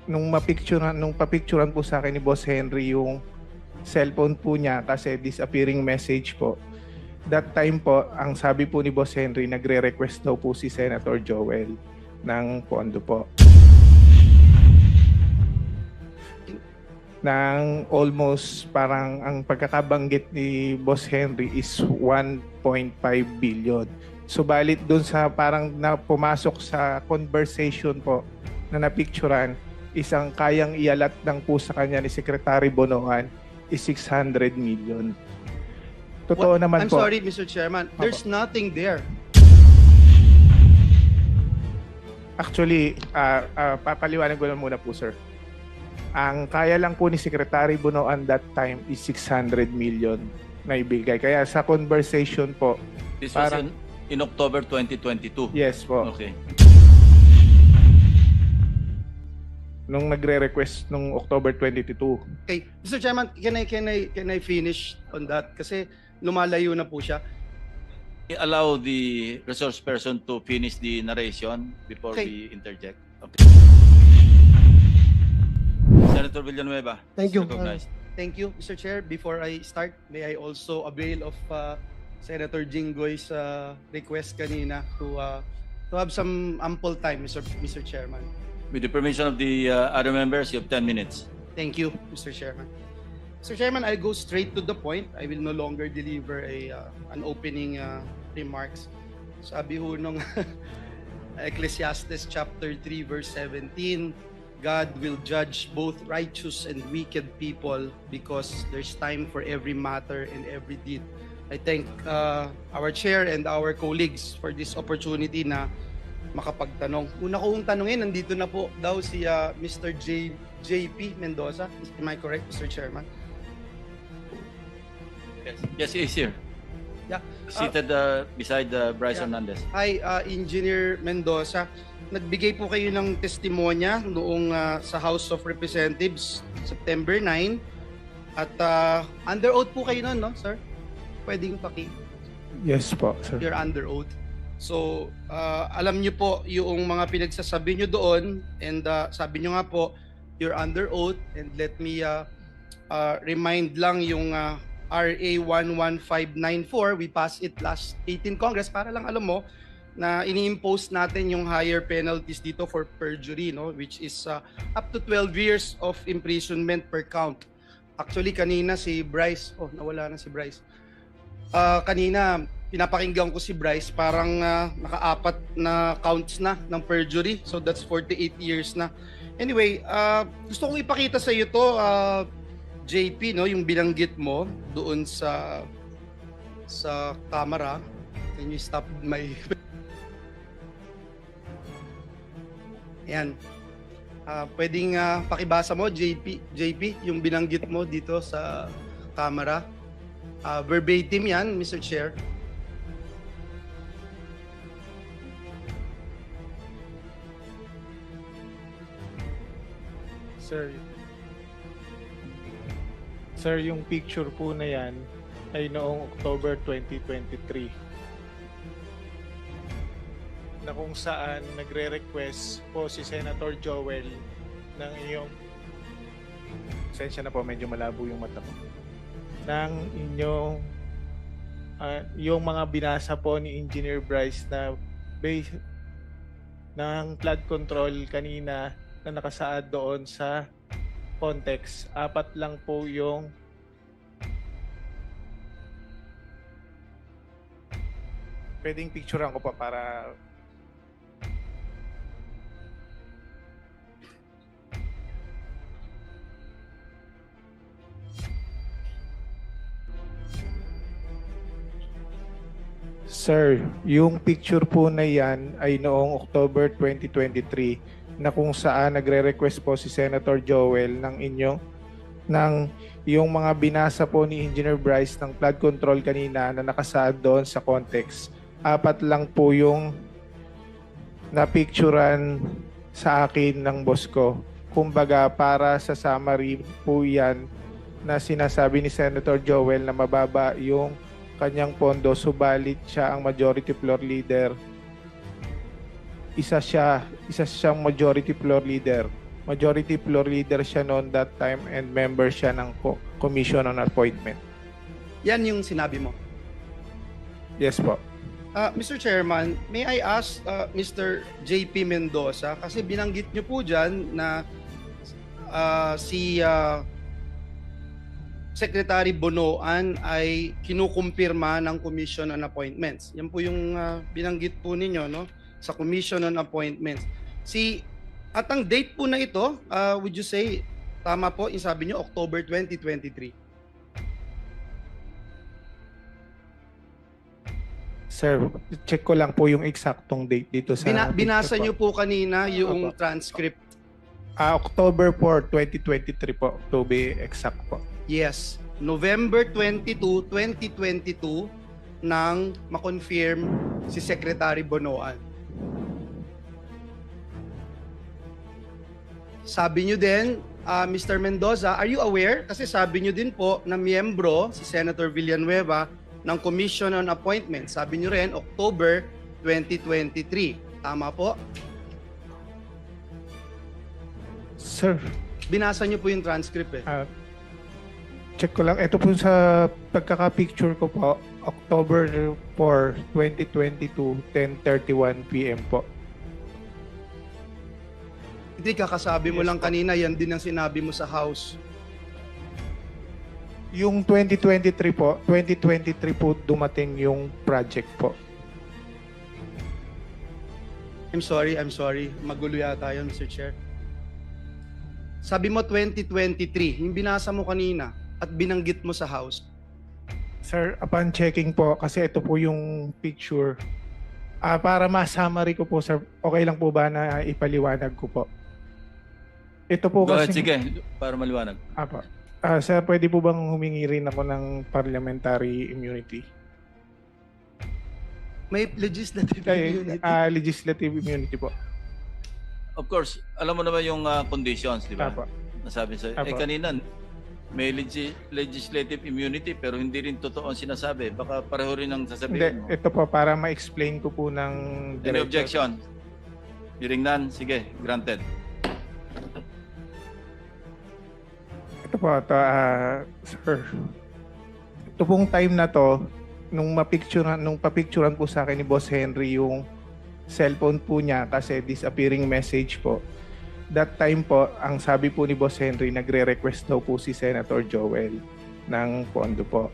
nung papicturean po sa akin ni Boss Henry yung cellphone po niya kasi disappearing message po. That time po, ang sabi po ni Boss Henry, nagre-request daw po si Senator Joel ng pondo po. Ng almost parang ang pagkakabanggit ni Boss Henry is 1.5 billion. Subalit dun sa parang na pumasok sa conversation po na napicturan, isang kayang ialat ng po sa kanya ni Secretary Bonoan is 600 million. Totoo naman I'm po. sorry, Mr. Chairman. There's nothing there. Actually, papaliwanag ko lang muna po, sir. Ang kaya lang po ni Secretary Bonoan that time is 600 million na ibigay. Kaya sa conversation po, This was parang- in October 2022. yes po, Okay. nung nagre-request nung October 22. Okay, Mr. Chairman, can I finish on that? Kasi lumalayo na po siya. Allow the resource person to finish the narration before Okay. we interject. Okay. Senator Villanueva. Thank you. Recognized. Thank you, Mr. Chair. Before I start, may I also avail of Senator Jinggoy's request kanina to have some ample time, Mr. Chairman. With the permission of the other members, you have 10 minutes. Thank you, Mr. Chairman. Mr. Chairman, I'll go straight to the point. I will no longer deliver an opening remarks. Sabi ho nung Ecclesiastes chapter 3 verse 17, God will judge both righteous and wicked people because there's time for every matter and every deed. I thank our chair and our colleagues for this opportunity na makapagtanong. Una kong tanungin, nandito na po daw si Mr. JP Mendoza. Am I correct, Mr. Chairman? Yes, he is here. Yeah. Seated beside Bryce Yeah. Hernandez. Hi, Engineer Mendoza. Nagbigay po kayo ng testimonya noong sa House of Representatives September 9 at under oath po kayo noon, no, sir? Pwedeng Yes po, sir. you're under oath. So, alam niyo po yung mga pinagsasabi niyo doon and sabi niyo nga po, you're under oath and let me remind lang yung RA 11594, we passed it last 18 Congress para lang alam mo na ini-impose natin yung higher penalties dito for perjury, no, which is up to 12 years of imprisonment per count. Actually kanina si Bryce, nawala na si Bryce. Kanina pinapakinggan ko si Bryce, parang naka-apat na counts na ng perjury, so that's 48 years na. Anyway, gusto kong ipakita sa iyo to, JP, no, yung binanggit mo doon sa camera. Can you stop my Yan. Pwedeng pakibasa mo, JP, yung binanggit mo dito sa camera. Verbatim yan, Mr. Chair. Sir, yung picture po na yan ay noong October 2023 na kung saan nagre-request po si Senator Joel ng iyong sensya na po, medyo malabo yung mata ko, ng inyong yung mga binasa po ni Engineer Bryce na base ng flood control kanina na nakasaad doon sa context. 4 lang po yung pwedeng picturean ko pa para Sir, yung picture po na yan ay noong October 2023 na kung saan nagre-request po si Senator Joel ng yung mga binasa po ni Engineer Bryce ng flood control kanina na nakasaad doon sa context. 4 lang po yung napicturan sa akin ng boss ko. Kumbaga para sa summary po yan na sinasabi ni Senator Joel na mababa yung kanyang pondo, subalit siya ang majority floor leader. Isa siyang majority floor leader. Majority floor leader siya noon that time and member siya ng Commission on Appointment. Yan yung sinabi mo. Yes po. Mr. Chairman, may I ask Mr. JP Mendoza, kasi binanggit niyo po dyan na si Secretary Bonoan ay kinukumpirma ng Commission on Appointments. Yan po yung binanggit po ninyo, no, sa Commission on Appointments. At ang date po na ito, would you say, tama po, yung sabi niyo, October 2023? Sir, check ko lang po yung eksaktong date dito sa... Binasa picture niyo po kanina yung Opo. transcript. October 4, 2023 po, to be exact po. Yes, November 22, 2022 nang ma-confirm si Secretary Bonoan. Sabi niyo din, Mr. Mendoza, are you aware? Kasi sabi niyo din po na miyembro si Senator Villanueva ng Commission on Appointments. Sabi niyo rin, October 2023. Tama po? Sir, Binasa niyo po yung transcript eh. check ko lang. Ito po sa pagkaka-picture ko po, October 4, 2022, 10:31 p.m. po. Hindi, kakasabi mo Yes lang po. kanina, yan din ang sinabi mo sa House. Yung 2023 po dumating yung project po. I'm sorry. Magulo yata yun, Mr. Chair. Sabi mo 2023, yung binasa mo kanina at binanggit mo sa House. Sir, upon checking po, kasi ito po yung picture. Para ma-summary ko po, sir, okay lang po ba na ipaliwanag ko po? Ito po Go ahead, kasi... sige, para maliwanag. Apo. Sir, pwede po bang humingi rin ako ng parliamentary immunity? May legislative Kaya, immunity. legislative immunity po. Of course, alam mo naman yung conditions, di ba? Apo. Nasabi sa Apo. kanina, may legislative immunity pero hindi rin totoo ang sinasabi. Baka pareho rin ang Hindi, sasabihin mo. ito po para ma-explain ko po ng Any diretso. objection? Hearing none, sige, granted. Ito po, sir. Ito pong time na to, nung papicturan po sa akin ni Boss Henry yung cellphone po niya kasi disappearing message po. That time po, ang sabi po ni Boss Henry, nagre-request daw po si Senator Joel ng pondo po.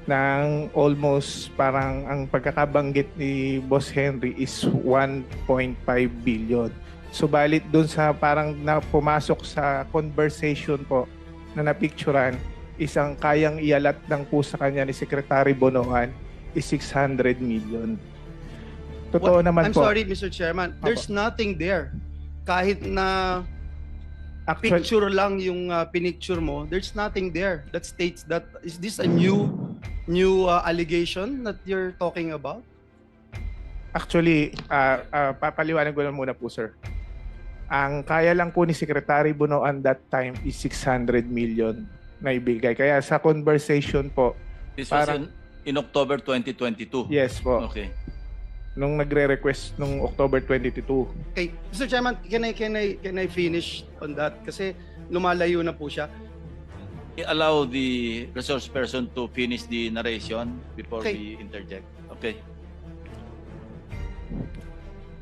Nang almost parang ang pagkakabanggit ni Boss Henry is 1.5 billion. Subalit dun sa parang pumasok sa conversation po na napicturan, isang kayang ialat lang po sa kanya ni Secretary Bonoan is 600 million. Totoo naman I'm po. sorry, Mr. Chairman. There's nothing there. Kahit na Actual, picture lang yung pinicture mo, there's nothing there that states that. Is this a new allegation that you're talking about? Actually, papaliwanag ko lang muna po, sir. Ang kaya lang po ni Secretary Bonoan that time is 600 million na ibigay. Kaya sa conversation po, This was Parang- in October 2022. yes po, Okay. nung nagre-request nung October 22. Okay, Mr. Chairman, can I finish on that? Kasi lumalayo na po siya. Allow the resource person to finish the narration before Okay. we interject. Okay.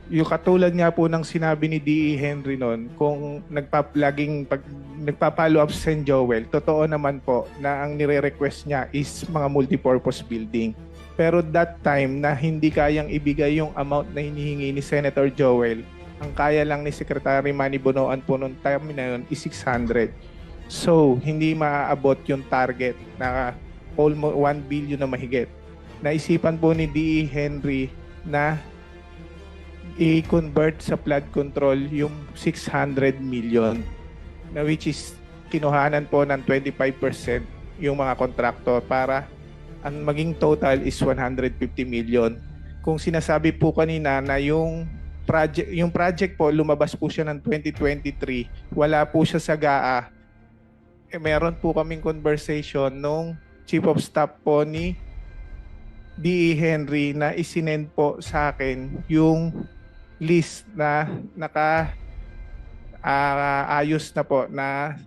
Yung katulad nga po ng sinabi ni D.E. Henry noon, kung nagpa-follow up sa St. Joel, totoo naman po na ang nire-request niya is mga multipurpose building. Pero that time na hindi kayang ibigay yung amount na hinihingi ni Senator Joel, ang kaya lang ni Secretary Manny Bonoan po noong time na yun is 600. So, hindi maaabot yung target na almost 1 billion na mahigit. Naisipan po ni D.E. Henry na i-convert sa flood control yung 600 million na which is kinuhanan po ng 25% yung mga kontraktor para ang maging total is 150 million. Kung sinasabi po kanina na yung project po lumabas po siya ng 2023, wala po siya sa GAA. Meron po kaming conversation nung Chief of Staff po ni D.E. Henry na isinend po sa akin yung list na ayos na po na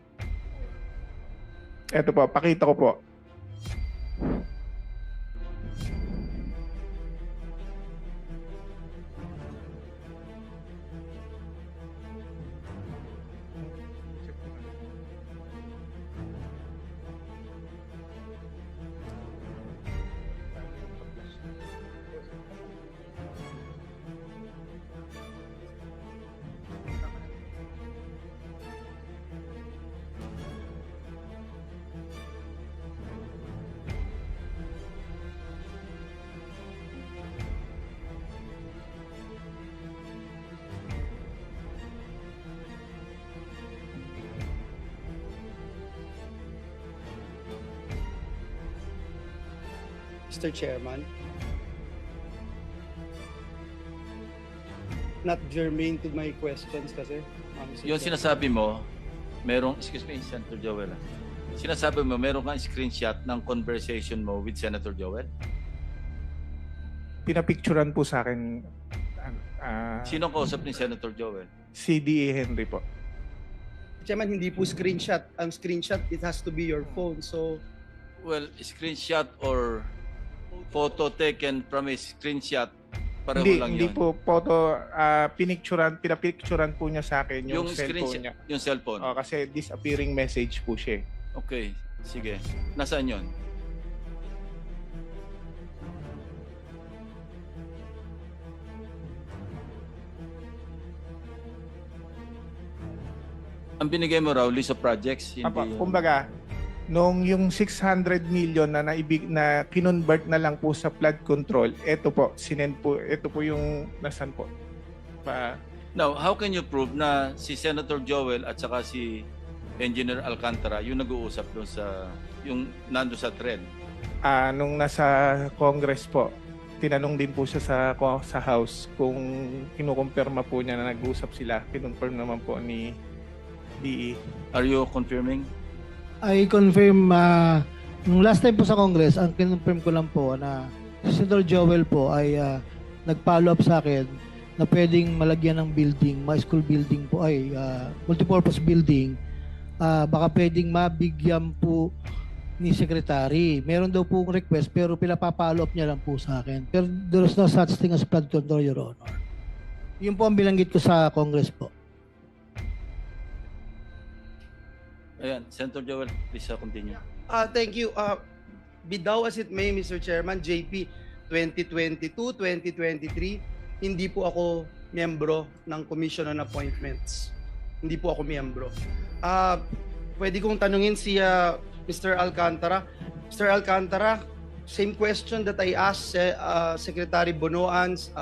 eto po, pakita ko po. Mr. Chairman. Not germane to my questions kasi. Mr. Yung Chairman. sinasabi mo, excuse me, Senator Joel. Sinasabi mo, meron kang screenshot ng conversation mo with Senator Joel? Pinapicturan po sa akin Sino kausap ni Senator Joel? CDA Henry po. Chairman, hindi po screenshot. Ang screenshot, it has to be your phone. So, Well, screenshot or photo taken from a screenshot, pareho lang Hindi yun. po photo, pinapicturan po niya sa akin yung cellphone screenshot, niya. yung cellphone. Kasi disappearing message po siya. Okay, sige. Nasaan yun? Ang binigay mo raw, list of projects, hindi yung- Kumbaga, nung yung 600 million na kinonvert na lang po sa flood control, ito po, ito po yung nasan po. Now, how can you prove na si Senator Joel at saka si Engineer Alcantara yung nag-uusap doon sa, yung nando sa thread? Nung nasa Congress po, tinanong din po siya sa House kung kinukumpirma po niya na nag-uusap sila. Kinonfirm naman po ni DE. Are you confirming? I confirm, nung last time po sa Congress, ang kinonfirm ko lang po na si Senator Joel po ay nag-follow up sa akin na pwedeng malagyan ng building, mga school building po ay multipurpose building, baka pwedeng mabigyan po ni Secretary. Meron daw po request pero pinapapollow up niya lang po sa akin. Pero there is no such thing as flood control, Your Honor. Yun po ang bilanggit ko sa Congress po. Ayan, Senator Joel, please continue. thank you. Be thou as it may, Mr. Chairman, JP 2022-2023, hindi po ako miyembro ng Commission on Appointments. Hindi po ako miyembro. Pwede kong tanungin si Mr. Alcantara. Mr. Alcantara, same question that I asked Secretary Bonoan's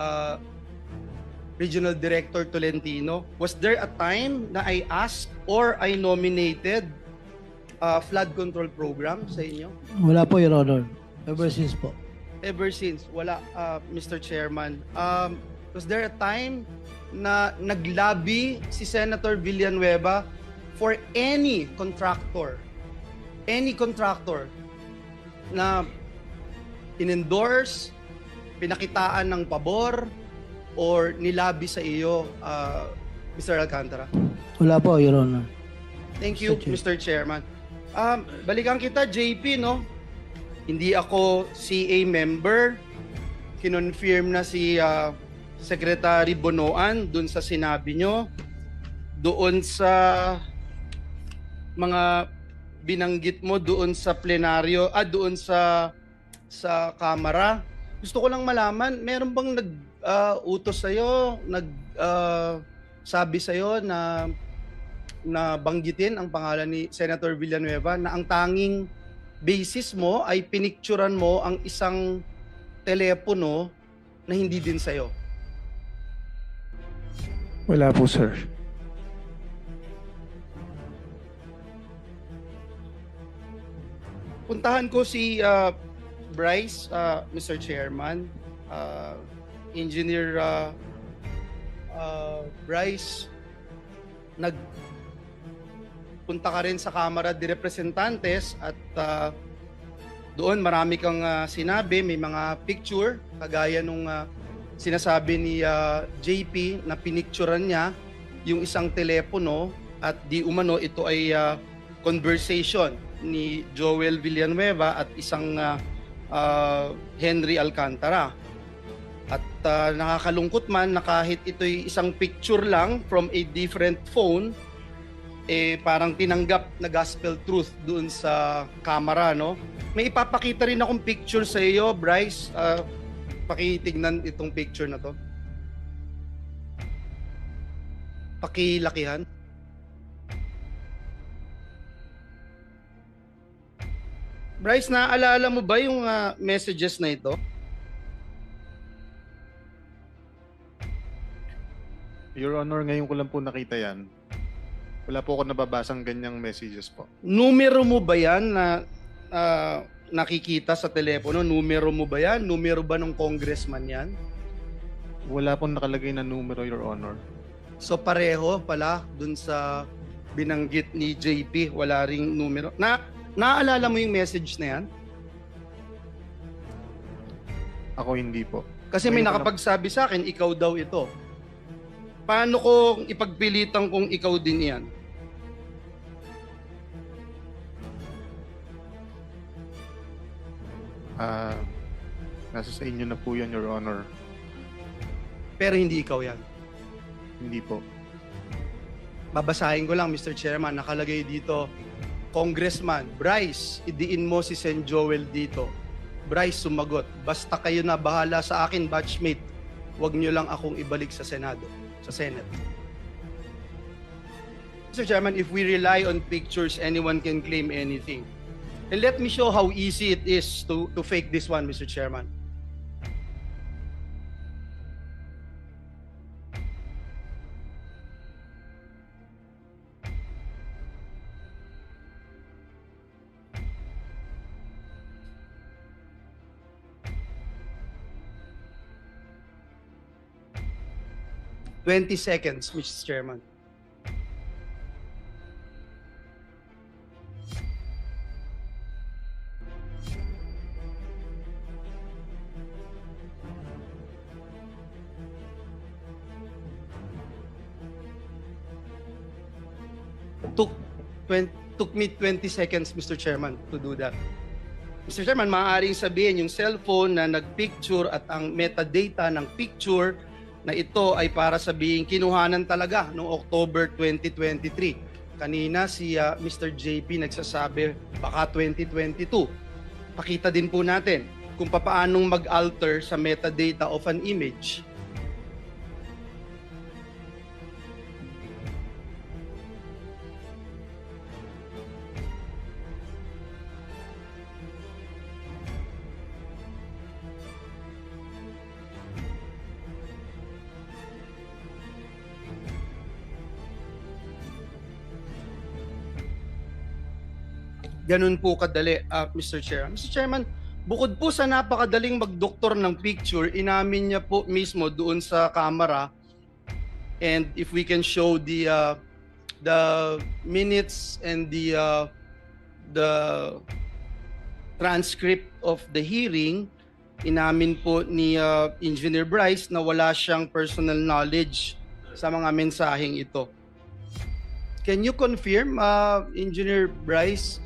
Regional Director Tolentino. Was there a time na I asked or I nominated flood control program sa inyo? Wala po, Your Honor. Ever since po. Ever since, wala, Mr. Chairman. Was there a time na naglabi si Senator Villanueva for any contractor na in-endorse, pinakitaan ng pabor, or nilabi sa iyo, Mr. Alcantara? Wala po, Your Honor. Thank you, Mr. Chairman. Balikan kita, JP, no? Hindi ako CA member. Kinonfirm na si Secretary Bonoan dun sa sinabi nyo. Doon sa mga binanggit mo doon sa plenaryo, doon sa Kamara. Gusto ko lang malaman, meron bang nag-utos sa'yo, sabi sa'yo na banggitin ang pangalan ni Senator Villanueva na ang tanging basis mo ay pinicturan mo ang isang telepono na hindi din sa'yo? Wala po, sir. Puntahan ko si Bryce, Mr. Chairman. Engineer Bryce, punta ka rin sa Kamara de Representantes at doon marami kang sinabi, may mga picture kagaya nung sinasabi ni JP na pinicturan niya yung isang telepono at di umano ito ay conversation ni Joel Villanueva at isang Henry Alcantara. At nakakalungkot man na kahit ito'y isang picture lang from a different phone, parang tinanggap na gospel truth doon sa camera, no? May ipapakita rin akong picture sa iyo, Bryce. Pakitignan itong picture na to. Pakilakihan. Bryce, naaalala mo ba yung messages na ito? Your Honor, ngayon ko lang po nakita yan. Wala po ako nababasang ganyang messages po. Numero mo ba yan na nakikita sa telepono? Numero mo ba yan? Numero ba ng congressman yan? Wala pong nakalagay na numero, Your Honor. So pareho pala dun sa binanggit ni JP, wala ring numero. Naaalala mo yung message na yan? Ako hindi po. Kasi may Ngayon ko nakapagsabi sa akin, ikaw daw ito. Paano ko ipagpilitan kung ikaw din yan? Nasa sa inyo na po yan, Your Honor. Pero hindi ikaw yan. Hindi po. Babasahin ko lang, Mr. Chairman, nakalagay dito, Congressman, Bryce, idiin mo si Sen. Joel dito. Bryce sumagot, basta kayo na bahala sa akin, batchmate. Huwag nyo lang akong ibalik sa Senado, sa Senate. Mr. Chairman, if we rely on pictures, anyone can claim anything. And let me show how easy it is to fake this one, Mr. Chairman. Twenty seconds, Mr. Chairman. Took me 20 seconds, Mr. Chairman, to do that. Mr. Chairman, maaaring sabihin yung cellphone na nagpicture at ang metadata ng picture na ito ay para sabihin kinuhanan talaga noong October 2023. Kanina si Mr. JP nagsasabi baka 2022. Pakita din po natin kung paanong mag-alter sa metadata of an image. Ganun po kadali, Mr. Chair. Mr. Chairman, bukod po sa napakadaling magdoktor ng picture, inamin niya po mismo doon sa camera, and if we can show the minutes and the transcript of the hearing, inamin po ni Engineer Bryce na wala siyang personal knowledge sa mga mensaheng ito. Can you confirm, Engineer Bryce,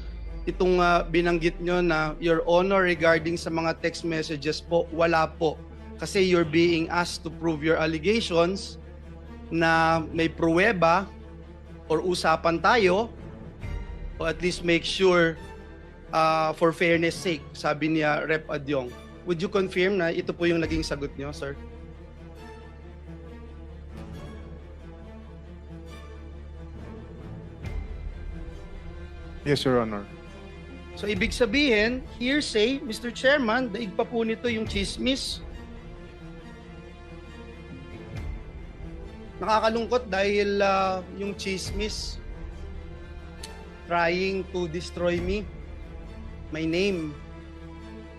itong binanggit nyo na Your Honor regarding sa mga text messages po, wala po. Kasi you're being asked to prove your allegations na may pruweba or usapan tayo o at least make sure for fairness sake, sabi niya Rep. Adyong. Would you confirm na ito po yung naging sagot nyo, sir? Yes, Your Honor. So ibig sabihin, hearsay, Mr. Chairman, daig pa po nito yung chismis. Nakakalungkot dahil yung chismis trying to destroy me, my name,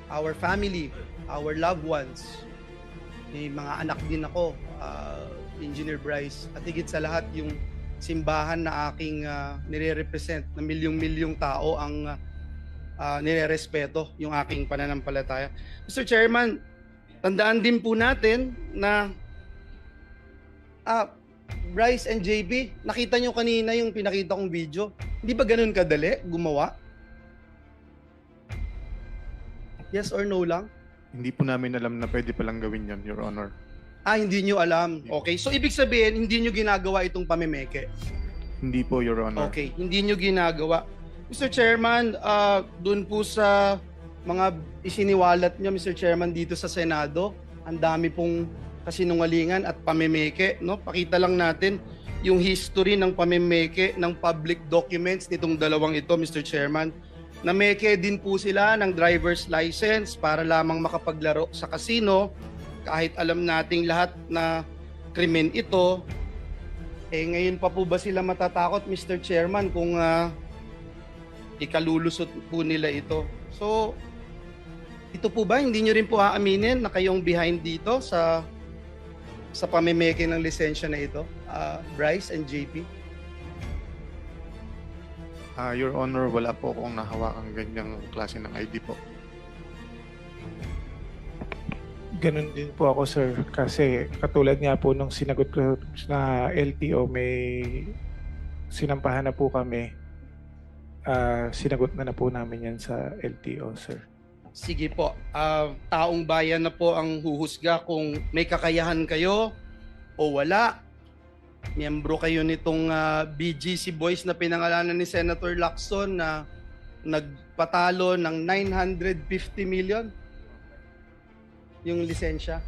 our family, our loved ones. May mga anak din ako, Engineer Bryce, at higit sa lahat yung simbahan na aking nire-represent na milyong-milyong tao ang nire-respeto yung aking pananampalataya. Mr. Chairman, tandaan din po natin na Bryce and JB, nakita nyo kanina yung pinakita kong video. Hindi ba ganun kadali gumawa? Yes or no lang? Hindi po namin alam na pwede palang gawin yon, Your Honor. Ah, hindi nyo alam. Okay. So, ibig sabihin, hindi nyo ginagawa itong pamimeke. Hindi po, Your Honor. Okay. Hindi nyo ginagawa. Mr. Chairman, dun po sa mga isiniwalat nyo, Mr. Chairman, dito sa Senado, ang dami pong kasinungalingan at pamimeke. No? Pakita lang natin yung history ng pamimeke ng public documents nitong dalawang ito, Mr. Chairman. Nameke din po sila ng driver's license para lamang makapaglaro sa casino. Kahit alam nating lahat na krimen ito, ngayon pa po ba sila matatakot, Mr. Chairman, kung ikalulusot po nila ito? So, ito po ba, hindi nyo rin po aaminin na kayong behind dito sa pamimeke ng lisensya na ito, Bryce and JP? Your Honor, wala po akong nahawakang ganyang klase ng ID po. Ganun din po ako, sir. Kasi katulad nga po nung sinagot ko na LTO, may sinampahan na po kami. Sinagot na po namin yan sa LTO, sir. Sige po, taong bayan na po ang huhusga kung may kakayahan kayo o wala. Miyembro kayo nitong BGC Boys na pinangalanan ni Senator Lacson na nagpatalo ng 950 million yung lisensya.